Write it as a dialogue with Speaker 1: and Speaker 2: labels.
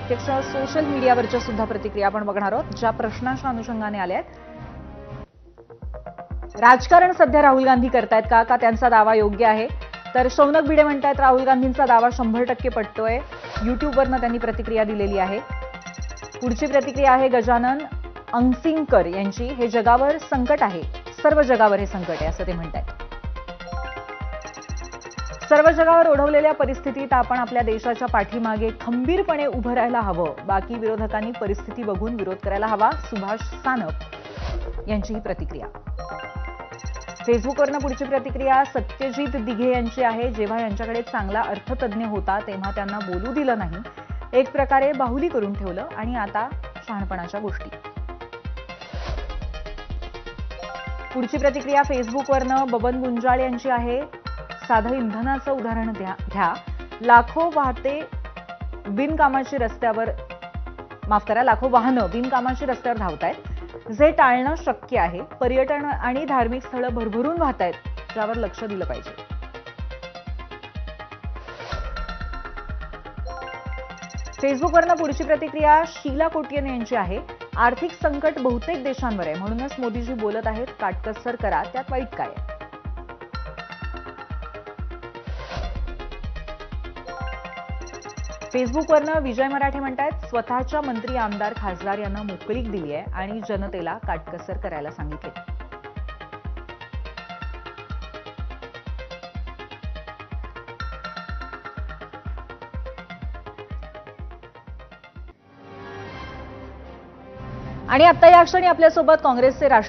Speaker 1: प्रत्यक्ष सोशल मीडियावरच्या सुद्धा प्रतिक्रिया आपण बघणार आहोत, ज्या प्रश्नाच्या अनुषंगाने आल्या आहेत. राजकारण सध्या राहुल गांधी करतायत का त्यांचा दावा योग्य आहे? तर शौनक भिडे म्हणतायत राहुल गांधींचा दावा 100% पटतोय. युट्यूबवरनं त्यांनी प्रतिक्रिया दिलेली आहे. पुढची प्रतिक्रिया आहे गजानन अंगसिंगकर यांची. हे जगावर संकट आहे, सर्व जगावर हे संकट आहे असं ते म्हणतायत. सर्व जगावर ओढवलेल्या परिस्थितीत आपण आपल्या देशाच्या पाठीमागे खंबीरपणे उभं राहायला हवं. बाकी विरोधकांनी परिस्थिती बघून विरोध करायला हवा. सुभाष सानप यांची ही प्रतिक्रिया. फेसबुकवरनं पुढची प्रतिक्रिया सत्यजित दिघे यांची आहे. जेव्हा यांच्याकडे चांगला अर्थतज्ञ होता तेव्हा त्यांना बोलू दिलं नाही. एक प्रकारे बाहुली करून ठेवलं आणि आता शहाणपणाच्या गोष्टी. पुढची प्रतिक्रिया फेसबुकवरनं बबन गुंजाळ यांची आहे. साधं इंधनाचं उदाहरण घ्या. लाखो वाहनं बिनकामाची रस्त्यावर धावतायत, जे टाळणं शक्य आहे. पर्यटन आणि धार्मिक स्थळं भरभरून वाहतायत, ज्यावर लक्ष दिलं पाहिजे. फेसबुकवरनं पुढची प्रतिक्रिया शीला कोटियन यांची आहे. आर्थिक संकट बहुतेक देशांवर आहे, म्हणूनच मोदीजी बोलत आहेत. काटकसर करा, त्यात वाईट काय आहे? फेसबुकवरनं विजय मराठे म्हणतायत स्वतःच्या मंत्री, आमदार, खासदार यांना मोकळीक दिली आहे आणि जनतेला काटकसर करायला सांगितले. आणि आता या क्षणी आपल्यासोबत काँग्रेसचे राष्ट्रीय